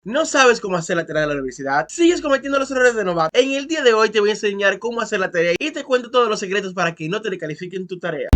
¿No sabes cómo hacer la tarea de la universidad? ¿Sigues cometiendo los errores de novato? En el día de hoy te voy a enseñar cómo hacer la tarea y te cuento todos los secretos para que no te descalifiquen tu tarea.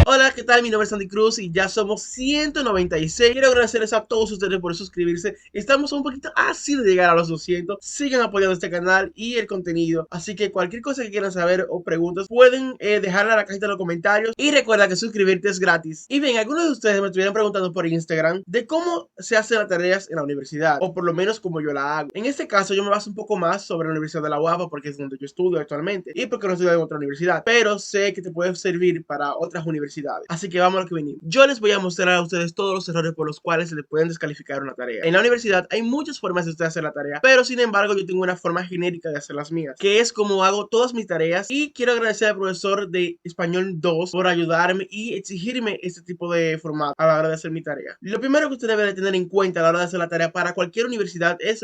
Hola, ¿qué tal? Mi nombre es Sandy Cruz y ya somos 196. Quiero agradecerles a todos ustedes por suscribirse. Estamos un poquito así de llegar a los 200. Sigan apoyando este canal y el contenido. Así que cualquier cosa que quieran saber o preguntas pueden dejarla en la cajita de los comentarios. Y recuerda que suscribirte es gratis. Y bien, algunos de ustedes me estuvieron preguntando por Instagram de cómo se hacen las tareas en la universidad. O por lo menos como yo la hago. En este caso yo me baso un poco más sobre la Universidad de la UAPA porque es donde yo estudio actualmente. Y porque no estudio en otra universidad. Pero sé que te puede servir para otras universidades. Así que vamos a lo que venimos. Yo les voy a mostrar a ustedes todos los errores por los cuales se les pueden descalificar una tarea. En la universidad hay muchas formas de ustedes hacer la tarea, pero sin embargo yo tengo una forma genérica de hacer las mías, que es como hago todas mis tareas. Y quiero agradecer al profesor de Español 2 por ayudarme y exigirme este tipo de formato a la hora de hacer mi tarea. Lo primero que usted debe de tener en cuenta a la hora de hacer la tarea para cualquier universidad es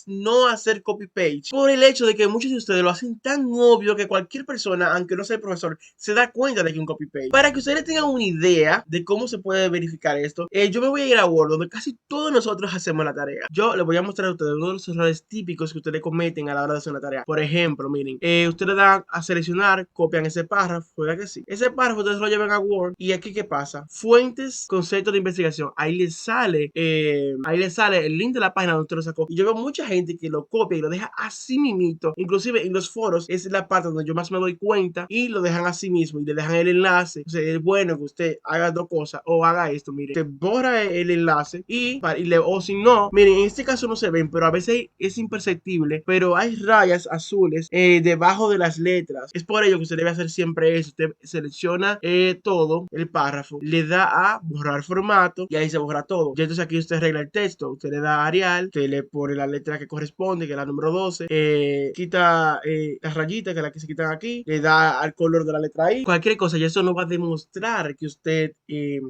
no hacer copy-paste, por el hecho de que muchos de ustedes lo hacen tan obvio que cualquier persona, aunque no sea el profesor, se da cuenta de que es un copy-paste. Para que ustedes tengan una idea de cómo se puede verificar esto, yo me voy a ir a Word, donde casi todos nosotros hacemos la tarea. Yo les voy a mostrar a ustedes uno de los errores típicos que ustedes cometen a la hora de hacer una tarea. Por ejemplo, miren, ustedes le dan a seleccionar, copian ese párrafo, ¿verdad que sí? Ese párrafo ustedes lo llevan a Word y aquí ¿qué pasa? Fuentes, conceptos de investigación. Ahí les sale el link de la página donde usted lo sacó. Y yo veo mucha gente que lo copia y lo deja así mismito. Inclusive en los foros es la parte donde yo más me doy cuenta y lo dejan así mismo y le dejan el enlace. O sea, es bueno que usted haga dos cosas o haga esto, mire, te borra el enlace o si no, miren, en este caso no se ven, pero a veces es imperceptible, pero hay rayas azules debajo de las letras. Es por ello que usted debe hacer siempre eso. Usted selecciona todo el párrafo, le da a borrar formato y ahí se borra todo. Y entonces aquí usted arregla el texto, usted le da a Arial, usted le pone la letra que corresponde, que es la número 12, quita las rayitas, que es la que se quitan aquí, le da al color de la letra ahí, cualquier cosa, y eso no va a demostrar que usted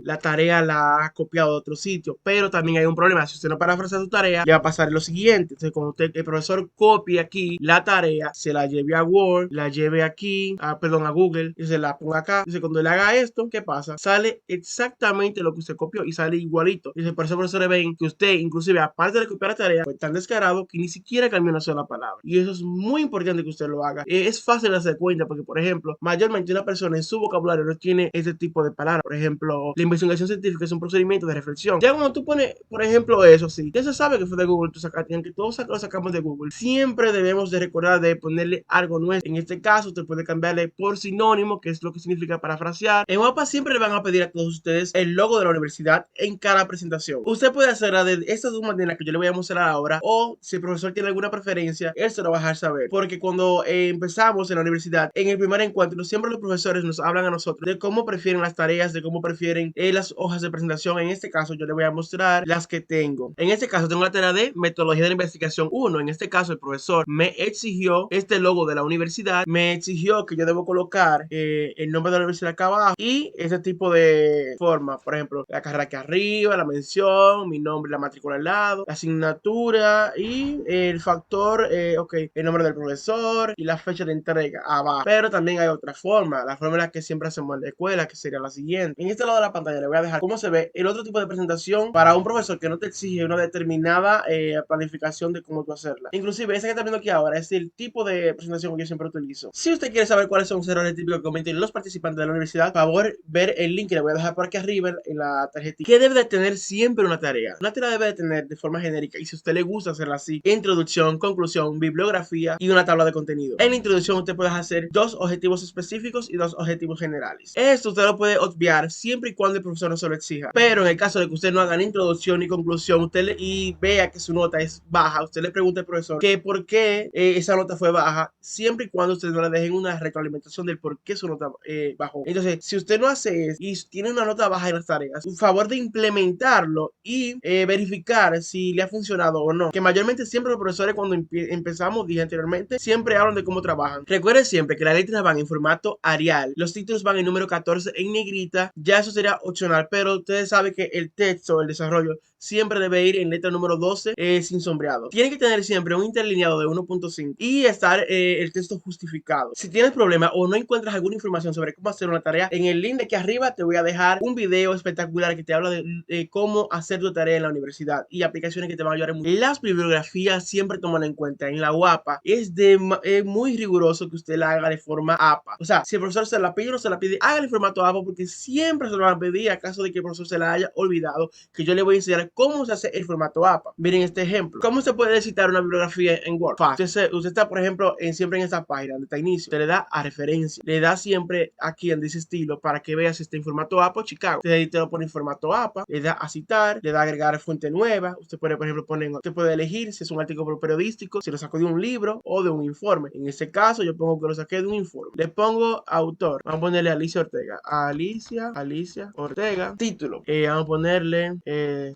la tarea la ha copiado de otro sitio. Pero también hay un problema: si usted no parafrasea su tarea, le va a pasar lo siguiente. Entonces, cuando el profesor copie aquí la tarea, se la lleve a Word, la lleve aquí a Google y se la ponga acá. Entonces, cuando le haga esto, ¿qué pasa? Sale exactamente lo que usted copió y sale igualito. Entonces, por eso profesores ven que usted, inclusive aparte de copiar la tarea, fue tan descarado que ni siquiera cambió una sola palabra. Y eso es muy importante que usted lo haga. Es fácil de hacer cuenta porque, por ejemplo, mayormente una persona en su vocabulario no tiene este tipo de palabras. Por ejemplo, la investigación científica es un procedimiento de reflexión. Ya cuando tú pones, por ejemplo, eso sí, ya se sabe que fue de Google, tú sacaste, aunque todos lo sacamos de Google, siempre debemos de recordar de ponerle algo nuestro. En este caso, usted puede cambiarle por sinónimo, que es lo que significa parafrasear. En MAPA siempre le van a pedir a todos ustedes el logo de la universidad en cada presentación. Usted puede hacerla de estas dos maneras que yo le voy a mostrar ahora, o si el profesor tiene alguna preferencia, él se lo va a dejar saber. Porque cuando empezamos en la universidad, en el primer encuentro, siempre los profesores nos hablan a nosotros de cómo prefieren las tareas, de cómo prefieren las hojas de presentación. En este caso yo le voy a mostrar las que tengo. En este caso tengo la tarea de metodología de la investigación 1. En este caso el profesor me exigió este logo de la universidad, me exigió que yo debo colocar el nombre de la universidad acá abajo y este tipo de forma. Por ejemplo, la carrera aquí arriba, la mención, mi nombre, la matrícula al lado, la asignatura y el factor, el nombre del profesor y la fecha de entrega abajo. Pero también hay otra forma, la forma en la que siempre hacemos en la escuela, que sería la siguiente. En este lado de la pantalla le voy a dejar cómo se ve el otro tipo de presentación para un profesor que no te exige una determinada planificación de cómo tú hacerla. Inclusive esa que está viendo aquí ahora es el tipo de presentación que yo siempre utilizo. Si usted quiere saber cuáles son los errores típicos que cometen los participantes de la universidad, por favor ver el link que le voy a dejar por aquí arriba en la tarjetita. ¿Qué debe de tener siempre una tarea? Una tarea debe de tener de forma genérica, y si a usted le gusta hacerla así: introducción, conclusión, bibliografía y una tabla de contenido. En la introducción usted puede hacer 2 objetivos específicos y 2 objetivos generales. Esto usted lo puede obviar siempre y cuando el profesor no se lo exija. Pero en el caso de que usted no haga ni introducción ni conclusión, y vea que su nota es baja, usted le pregunta al profesor que por qué esa nota fue baja, siempre y cuando usted no le dejen una retroalimentación del por qué su nota bajó. Entonces, si usted no hace eso y tiene una nota baja en las tareas, por favor de implementarlo y verificar si le ha funcionado o no. Que mayormente siempre los profesores, cuando empezamos, dije anteriormente, siempre hablan de cómo trabajan. Recuerden siempre que las letras van en formato Arial, los títulos van en número 14 en negrita. Ya eso sería opcional, pero ustedes saben que el texto, el desarrollo, siempre debe ir en letra número 12 sin sombreado. Tiene que tener siempre un interlineado de 1.5 y estar el texto justificado. Si tienes problema o no encuentras alguna información sobre cómo hacer una tarea, en el link de aquí arriba te voy a dejar un video espectacular que te habla de cómo hacer tu tarea en la universidad y aplicaciones que te van a ayudar mucho. Las bibliografías siempre toman en cuenta. En la UAPA es muy riguroso que usted la haga de forma APA. O sea, si el profesor se la pide o no se la pide, hágale en formato APA porque siempre se lo van a pedir a caso de que el profesor se la haya olvidado, que yo le voy a enseñar cómo se hace el formato APA. Miren este ejemplo. ¿Cómo se puede citar una bibliografía en Word? Fácil. Usted está, por ejemplo, siempre en esta página donde está inicio. Usted le da a referencia. Le da siempre aquí en dice estilo para que vea si está en formato APA o Chicago. Usted te lo pone en formato APA, le da a citar, le da a agregar fuente nueva. Usted puede, por ejemplo, usted puede elegir si es un artículo periodístico, si lo sacó de un libro o de un informe. En este caso, yo pongo que lo saqué de un informe. Le pongo autor. Vamos a ponerle Alicia Ortega. Alicia Ortega. Título. Vamos a ponerle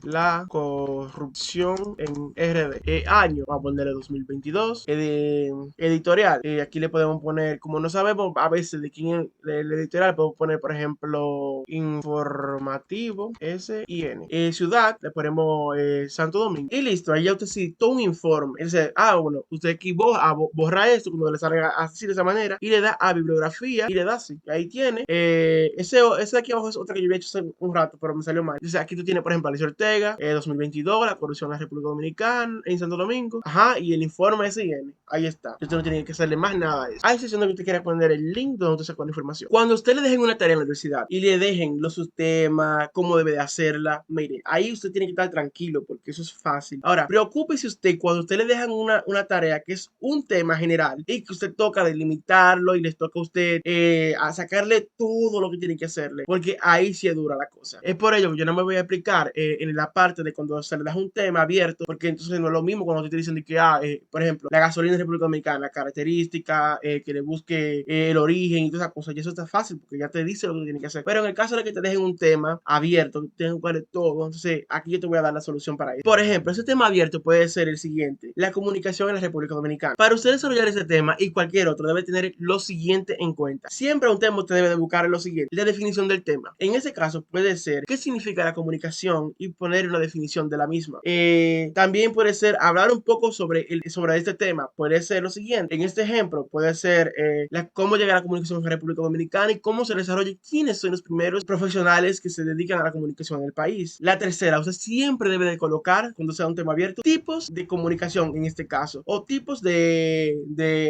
la corrupción en RD. Año. Vamos a ponerle 2022. Editorial. Aquí le podemos poner, como no sabemos a veces de quién es el editorial, podemos poner, por ejemplo, informativo, SIN. Ciudad, le ponemos Santo Domingo. Y listo, ahí ya usted citó un informe. Él dice, bueno, usted aquí borra esto cuando le salga así de esa manera y le da a bibliografía y le da así. Ahí tiene. Ese de aquí abajo es otra que yo había hecho hace un rato, pero me salió mal. Entonces aquí tú tienes, por ejemplo, Alicia Ortega, 2022, la corrupción en la República Dominicana, en Santo Domingo. Ajá, y el informe SIN. Ahí está. Usted no tiene que hacerle más nada a eso. A excepción de que usted quiera poner el link donde usted sacó la información. Cuando usted le dejen una tarea en la universidad y le dejen los subtemas, cómo debe de hacerla, mire, ahí usted tiene que estar tranquilo porque eso es fácil. Ahora, preocúpese usted cuando usted le dejan una tarea que es un tema general y que usted toca delimitarlo y les toca a usted a sacarle todo lo que tiene que hacerle, porque ahí sí es dura la cosa. Es por ello que yo no me voy a explicar en la parte de cuando se le da un tema abierto, porque entonces no es lo mismo cuando te dicen de que, por ejemplo, la gasolina en República Dominicana, característica, que le busque el origen y todas esas cosas, y eso está fácil porque ya te dice lo que tiene que hacer. Pero en el caso de que te dejen un tema abierto, que tengan que buscar todo, entonces aquí yo te voy a dar la solución para eso. Por ejemplo, ese tema abierto puede ser el siguiente: la comunicación en la República Dominicana. Para usted desarrollar ese tema y cualquier otro, debe tener lo siguiente en cuenta. Siempre un tema usted debe de buscar lo siguiente: la definición del tema. En ese caso puede ser qué significa la comunicación y poner una definición de la misma. También puede ser hablar un poco sobre este tema. Puede ser lo siguiente: en este ejemplo puede ser cómo llega la comunicación en la República Dominicana y cómo se desarrolla, quiénes son los primeros profesionales que se dedican a la comunicación en el país. La tercera, usted siempre debe de colocar, cuando sea un tema abierto, tipos de comunicación en este caso, o tipos de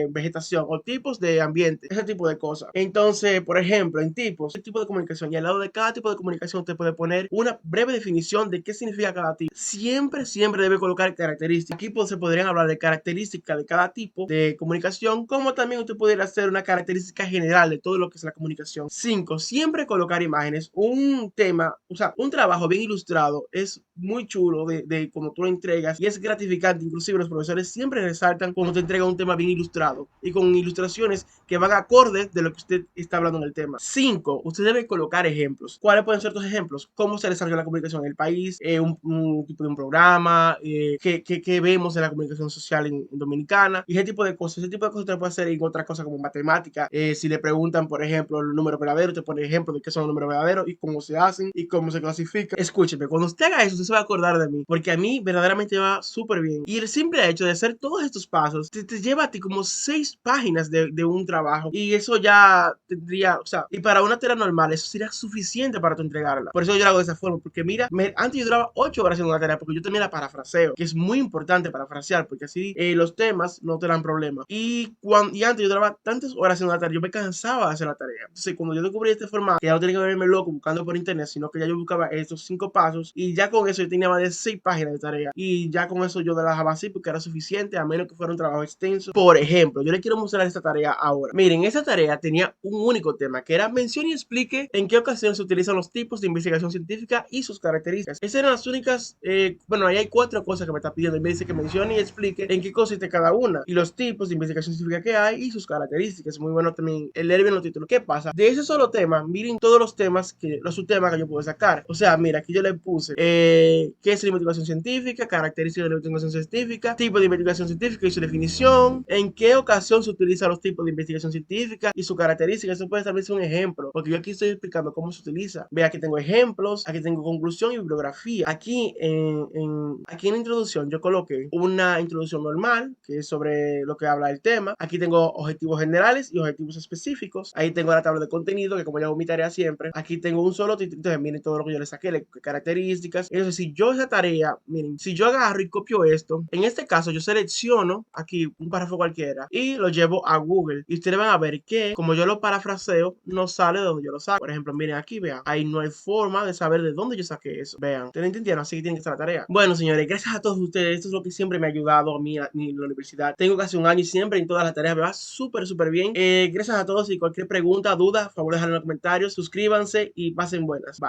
vegetación, o tipos de ambiente, ese tipo de cosas. Entonces, por ejemplo, en tipos, el tipo de comunicación, y al lado de cada tipo de comunicación usted puede poner una breve definición de qué significa cada tipo. Siempre debe colocar características. Aquí se podrían hablar de características de cada tipo de comunicación, como también usted podría hacer una característica general de todo lo que es la comunicación. 5. Siempre colocar imágenes. Un tema, o sea, un trabajo bien ilustrado es muy chulo de cuando tú lo entregas y es gratificante. Inclusive los profesores siempre resaltan cuando te entrega un tema bien ilustrado y con ilustraciones que van acordes de lo que usted está hablando en el tema. 5. Usted debe colocar ejemplos. ¿Cuáles pueden ser estos ejemplos? ¿Cómo se desarrolla la comunicación en el país? Un tipo de un programa, que vemos en la comunicación social en Dominicana y ese tipo de cosas. Ese tipo de cosas te puede hacer en otras cosas como matemática. Si le preguntan, por ejemplo, el número verdadero, te pone ejemplo de qué son los números verdaderos y cómo se hacen y cómo se clasifican. Escúcheme, cuando usted haga eso, usted se va a acordar de mí, porque a mí verdaderamente va súper bien. Y el simple hecho de hacer todos estos pasos te lleva a ti como 6 páginas de un trabajo y eso ya tendría, o sea, y para una tarea normal eso sería suficiente para tu entregarla. Por eso yo lo hago de esa forma, porque mira, antes yo duraba 8 horas haciendo una tarea porque yo también la parafraseo, que es muy importante parafrasear, porque así los temas no te dan problemas. Y antes yo duraba tantas horas haciendo la tarea, yo me cansaba de hacer la tarea. Entonces, cuando yo descubrí este formato, que ya no tenía que verme loco buscando por internet, sino que ya yo buscaba estos 5 pasos y ya con eso yo tenía más de 6 páginas de tarea. Y ya con eso yo la dejaba así porque era suficiente, a menos que fuera un trabajo extenso. Por ejemplo, yo les quiero mostrar esta tarea ahora. Miren, esta tarea tenía un único tema, que era mención y explique en qué ocasión se utilizan los tipos de investigación científica y sus características. Esas eran las únicas, bueno, ahí hay 4 cosas que me está pidiendo. Y me dice que mencione y explique en qué consiste cada una y los tipos de investigación científica que hay y sus características. Es muy bueno también leer bien los títulos. ¿Qué pasa? De ese solo tema, miren todos los temas, los subtemas que yo puedo sacar. O sea, mira, aquí yo le puse qué es la investigación científica, características de la investigación científica, tipo de investigación científica y su definición, en qué ocasión se utilizan los tipos de investigación científica y sus características. Eso puede establecer un ejemplo, porque yo aquí estoy explicando cómo se utiliza. Ve, aquí tengo ejemplos, aquí tengo conclusión y bibliografía. aquí aquí en la introducción yo coloqué una introducción normal, que es sobre lo que habla el tema. Aquí tengo objetivos generales y objetivos específicos. Ahí tengo la tabla de contenido, que como ya hago mi tarea siempre. Aquí tengo un solo título, entonces miren todo lo que yo le saqué, características. Entonces, si yo esa tarea, miren, si yo agarro y copio esto, en este caso yo selecciono aquí un párrafo cualquiera y lo llevo a Google. Y ustedes van a ver que, como yo lo parafraseo, no sale de donde yo lo saco. Por ejemplo, miren aquí, vean, ahí no hay forma de saber de dónde yo saqué eso. Vean, ¿ustedes entendieron? Así que tienen que hacer la tarea. Bueno, señores, gracias a todos ustedes. Esto es lo que siempre me ha ayudado a mí en la universidad. Tengo casi un año y siempre en todas las tareas me va súper, súper bien. Gracias a todos y cualquier pregunta, duda, por favor, dejarlo en los comentarios. Suscríbanse y pasen buenas. Bye.